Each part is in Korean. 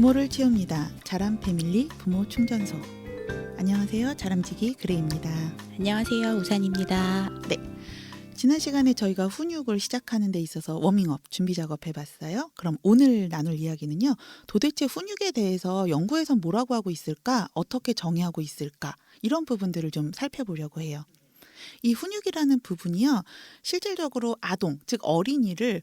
부모를 키웁니다. 자람 패밀리 부모 충전소. 안녕하세요. 자람지기 그레이입니다. 안녕하세요. 우산입니다. 네. 지난 시간에 저희가 훈육을 시작하는 데 있어서 워밍업 준비 작업 해봤어요. 그럼 오늘 나눌 이야기는요. 도대체 훈육에 대해서 연구에선 뭐라고 하고 있을까? 어떻게 정의하고 있을까? 이런 부분들을 좀 살펴보려고 해요. 이 훈육이라는 부분이요. 실질적으로 아동, 즉 어린이를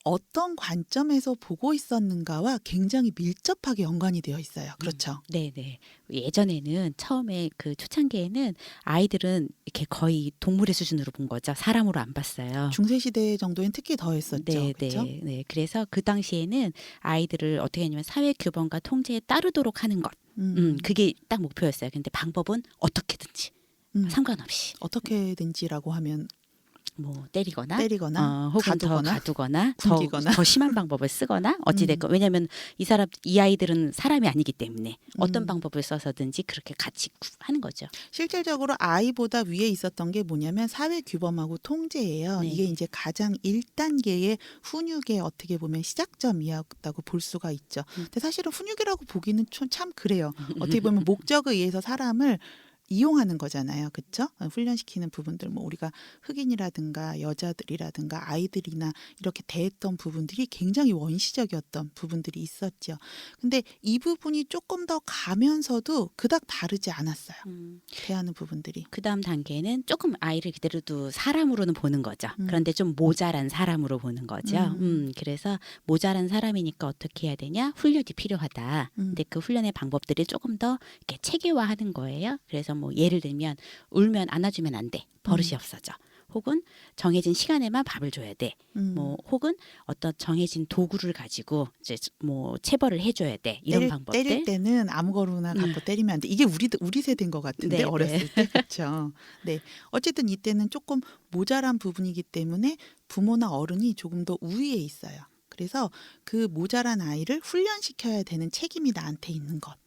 어떤 관점에서 보고 있었는가와 굉장히 밀접하게 연관이 되어 있어요. 그렇죠? 네네. 예전에는 처음에 그 초창기에는 아이들은 이렇게 거의 동물의 수준으로 본 거죠. 사람으로 안 봤어요. 중세시대 정도엔 특히 더 했었죠. 네, 그렇죠? 네, 네. 그래서 그 당시에는 아이들을 어떻게 했냐면 사회 규범과 통제에 따르도록 하는 것. 그게 딱 목표였어요. 근데 방법은 어떻게든지 상관없이 어떻게든지라고 하면 뭐 때리거나 혹은 가두거나 굶기거나. 더 심한 방법을 쓰거나 어찌됐건 왜냐하면 이 아이들은 사람이 아니기 때문에 어떤 방법을 써서든지 그렇게 같이 하는 거죠. 실질적으로 아이보다 위에 있었던 게 뭐냐면 사회 규범하고 통제예요. 네. 이게 이제 가장 1단계의 훈육의 어떻게 보면 시작점이었다고 볼 수가 있죠. 근데 사실은 훈육이라고 보기는 참 그래요. 어떻게 보면 목적에 의해서 사람을 이용하는 거잖아요. 그렇죠? 훈련시키는 부분들 뭐 우리가 흑인이라든가 여자들이라든가 아이들이나 이렇게 대했던 부분들이 굉장히 원시적이었던 부분들이 있었죠. 근데 이 부분이 조금 더 가면서도 그닥 다르지 않았어요. 대하는 부분들이. 그다음 단계는 조금 아이를 그대로도 사람으로는 보는 거죠. 그런데 좀 모자란 사람으로 보는 거죠. 그래서 모자란 사람이니까 어떻게 해야 되냐? 훈련이 필요하다. 근데 그 훈련의 방법들이 조금 더 이렇게 체계화하는 거예요. 그래서 뭐 예를 들면 울면 안아주면 안 돼. 버릇이 없어져. 혹은 정해진 시간에만 밥을 줘야 돼. 뭐 혹은 어떤 정해진 도구를 가지고 이제 뭐 체벌을 해줘야 돼. 이런 방법들. 때릴 때는 아무거나 갖고 때리면 안 돼. 이게 우리 세대인 것 같은데 네, 어렸을 때 그렇죠. 네, 어쨌든 이때는 조금 모자란 부분이기 때문에 부모나 어른이 조금 더 우위에 있어요. 그래서 그 모자란 아이를 훈련시켜야 되는 책임이 나한테 있는 것.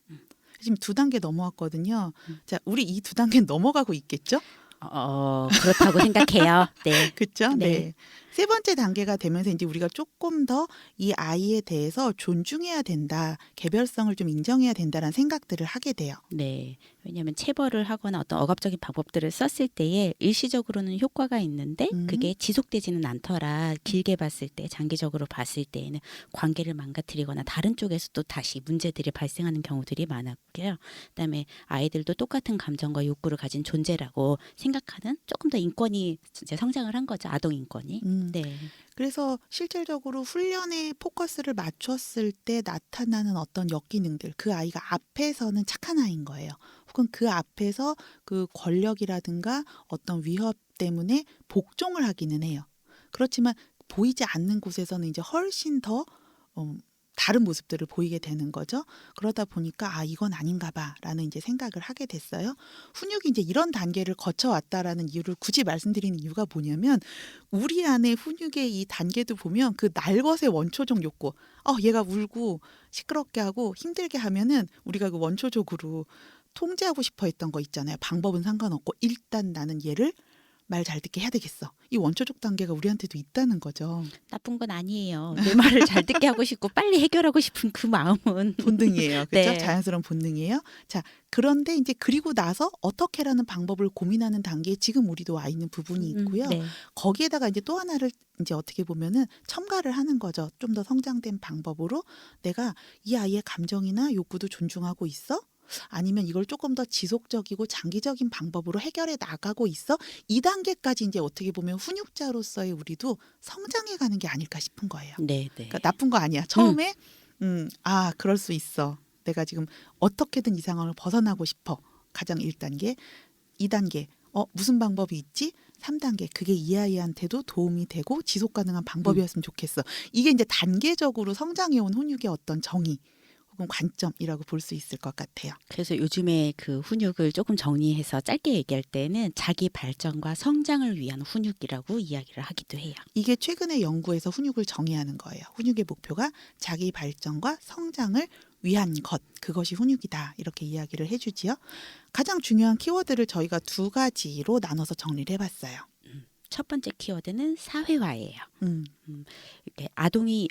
지금 2단계 넘어왔거든요. 자, 우리 이 2단계 넘어가고 있겠죠? 그렇다고 생각해요. 네. 그렇죠? 네. 네. 3번째 단계가 되면서 이제 우리가 조금 더 이 아이에 대해서 존중해야 된다, 개별성을 좀 인정해야 된다라는 생각들을 하게 돼요. 네. 왜냐하면 체벌을 하거나 어떤 억압적인 방법들을 썼을 때에 일시적으로는 효과가 있는데 그게 지속되지는 않더라. 길게 봤을 때, 장기적으로 봤을 때에는 관계를 망가뜨리거나 다른 쪽에서 또 다시 문제들이 발생하는 경우들이 많았고요. 그다음에 아이들도 똑같은 감정과 욕구를 가진 존재라고 생각하는 조금 더 인권이 이제 성장을 한 거죠. 아동 인권이. 네. 그래서 실질적으로 훈련에 포커스를 맞췄을 때 나타나는 어떤 역기능들, 그 아이가 앞에서는 착한 아이인 거예요. 혹은 그 앞에서 그 권력이라든가 어떤 위협 때문에 복종을 하기는 해요. 그렇지만 보이지 않는 곳에서는 이제 훨씬 더 다른 모습들을 보이게 되는 거죠. 그러다 보니까 이건 아닌가 봐라는 이제 생각을 하게 됐어요. 훈육이 이제 이런 단계를 거쳐왔다라는 이유를 굳이 말씀드리는 이유가 뭐냐면 우리 안에 훈육의 이 단계도 보면 그 날것의 원초적 욕구. 얘가 울고 시끄럽게 하고 힘들게 하면은 우리가 그 원초적으로 통제하고 싶어 했던 거 있잖아요. 방법은 상관없고 일단 나는 얘를 말 잘 듣게 해야 되겠어. 이 원초적 단계가 우리한테도 있다는 거죠. 나쁜 건 아니에요. 내 말을 잘 듣게 하고 싶고 빨리 해결하고 싶은 그 마음은 본능이에요. 그렇죠? 네. 자연스러운 본능이에요. 자, 그런데 이제 그리고 나서 어떻게라는 방법을 고민하는 단계에 지금 우리도 와 있는 부분이 있고요. 네. 거기에다가 이제 또 하나를 이제 어떻게 보면은 첨가를 하는 거죠. 좀 더 성장된 방법으로 내가 이 아이의 감정이나 욕구도 존중하고 있어? 아니면 이걸 조금 더 지속적이고 장기적인 방법으로 해결해 나가고 있어? 2단계까지 이제 어떻게 보면 훈육자로서의 우리도 성장해 가는 게 아닐까 싶은 거예요. 네, 네. 그러니까 나쁜 거 아니야. 처음에 그럴 수 있어. 내가 지금 어떻게든 이 상황을 벗어나고 싶어. 가장 1단계. 2단계. 무슨 방법이 있지? 3단계. 그게 이 아이한테도 도움이 되고 지속 가능한 방법이었으면 좋겠어. 이게 이제 단계적으로 성장해온 훈육의 어떤 정의 혹은 관점이라고 볼 수 있을 것 같아요. 그래서 요즘에 그 훈육을 조금 정리해서 짧게 얘기할 때는 자기 발전과 성장을 위한 훈육이라고 이야기를 하기도 해요. 이게 최근의 연구에서 훈육을 정의하는 거예요. 훈육의 목표가 자기 발전과 성장을 위한 것, 그것이 훈육이다. 이렇게 이야기를 해주지요. 가장 중요한 키워드를 저희가 2가지로 나눠서 정리를 해봤어요. 첫 번째 키워드는 사회화예요. 음. 이렇게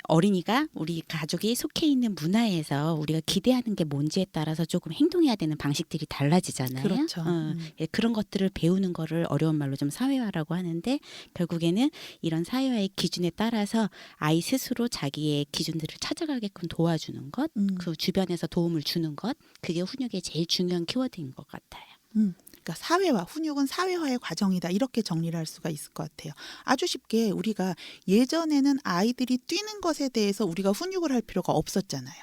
어린이가 우리 가족이 속해 있는 문화에서 우리가 기대하는 게 뭔지에 따라서 조금 행동해야 되는 방식들이 달라지잖아요. 그렇죠. 예, 그런 것들을 배우는 거를 어려운 말로 좀 사회화라고 하는데 결국에는 이런 사회화의 기준에 따라서 아이 스스로 자기의 기준들을 찾아가게끔 도와주는 것, 그 주변에서 도움을 주는 것, 그게 훈육의 제일 중요한 키워드인 것 같아요. 그러니까 사회화, 훈육은 사회화의 과정이다. 이렇게 정리를 할 수가 있을 것 같아요. 아주 쉽게 우리가 예전에는 아이들이 뛰는 것에 대해서 우리가 훈육을 할 필요가 없었잖아요.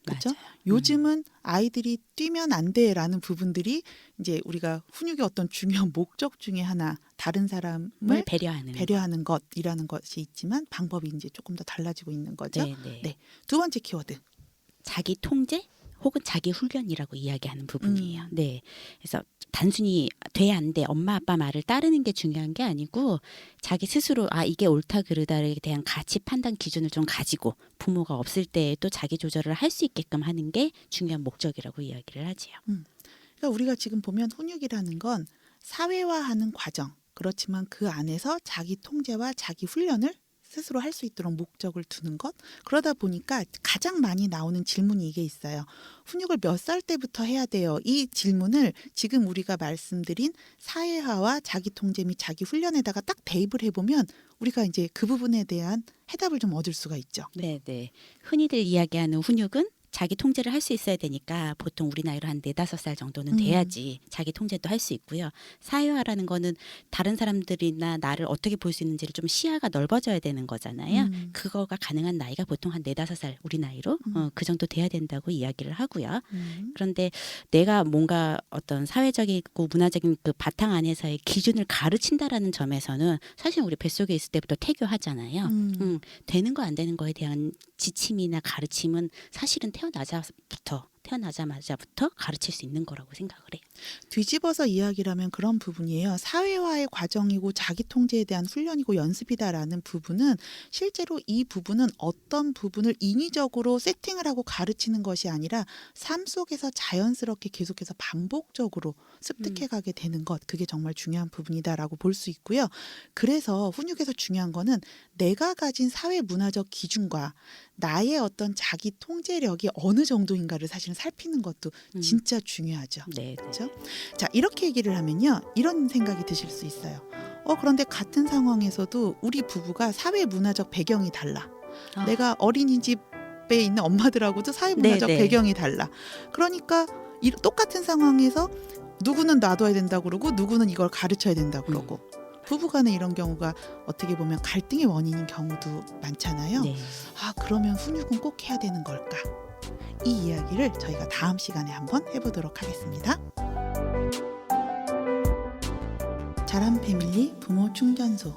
그렇죠? 맞아요. 요즘은 아이들이 뛰면 안 돼라는 부분들이 이제 우리가 훈육의 어떤 중요한 목적 중에 하나, 다른 사람을 배려하는 것이라는 것이 있지만 방법이 이제 조금 더 달라지고 있는 거죠. 네. 두 번째 키워드. 자기 통제 혹은 자기 훈련이라고 이야기하는 부분이에요. 네. 그래서 단순히 돼 안 돼 엄마 아빠 말을 따르는 게 중요한 게 아니고 자기 스스로 이게 옳다 그르다에 대한 가치 판단 기준을 좀 가지고 부모가 없을 때에도 자기 조절을 할 수 있게끔 하는 게 중요한 목적이라고 이야기를 하지요. 그러니까 우리가 지금 보면 훈육이라는 건 사회화하는 과정, 그렇지만 그 안에서 자기 통제와 자기 훈련을 스스로 할 수 있도록 목적을 두는 것. 그러다 보니까 가장 많이 나오는 질문이 이게 있어요. 훈육을 몇 살 때부터 해야 돼요? 이 질문을 지금 우리가 말씀드린 사회화와 자기 통제 및 자기 훈련에다가 딱 대입을 해보면 우리가 이제 그 부분에 대한 해답을 좀 얻을 수가 있죠. 네. 흔히들 이야기하는 훈육은 자기 통제를 할 수 있어야 되니까 보통 우리 나이로 한 4-5살 정도는 돼야지 자기 통제도 할 수 있고요. 사회화라는 거는 다른 사람들이나 나를 어떻게 볼 수 있는지를 좀 시야가 넓어져야 되는 거잖아요. 그거가 가능한 나이가 보통 한 4-5살 우리 나이로 그 정도 돼야 된다고 이야기를 하고요. 그런데 내가 뭔가 어떤 사회적이고 문화적인 그 바탕 안에서의 기준을 가르친다라는 점에서는 사실 우리 뱃속에 있을 때부터 태교하잖아요. 되는 거 안 되는 거에 대한 지침이나 가르침은 사실은 태어나자마자부터 가르칠 수 있는 거라고 생각을 해요. 뒤집어서 이야기라면 그런 부분이에요. 사회화의 과정이고 자기 통제에 대한 훈련이고 연습이다라는 부분은 실제로 이 부분은 어떤 부분을 인위적으로 세팅을 하고 가르치는 것이 아니라 삶 속에서 자연스럽게 계속해서 반복적으로 습득해 가게 되는 것, 그게 정말 중요한 부분이다라고 볼 수 있고요. 그래서 훈육에서 중요한 거는 내가 가진 사회 문화적 기준과 나의 어떤 자기 통제력이 어느 정도인가를 사실은 살피는 것도 진짜 중요하죠. 네. 그렇죠? 자, 이렇게 얘기를 하면요. 이런 생각이 드실 수 있어요. 그런데 같은 상황에서도 우리 부부가 사회 문화적 배경이 달라. 내가 어린이집에 있는 엄마들하고도 사회 문화적 배경이 달라. 그러니까 똑같은 상황에서 누구는 놔둬야 된다고 그러고 누구는 이걸 가르쳐야 된다고 그러고 부부간에 이런 경우가 어떻게 보면 갈등의 원인인 경우도 많잖아요. 그러면 훈육은 꼭 해야 되는 걸까? 이 이야기를 저희가 다음 시간에 한번 해보도록 하겠습니다. 자람 패밀리 부모 충전소.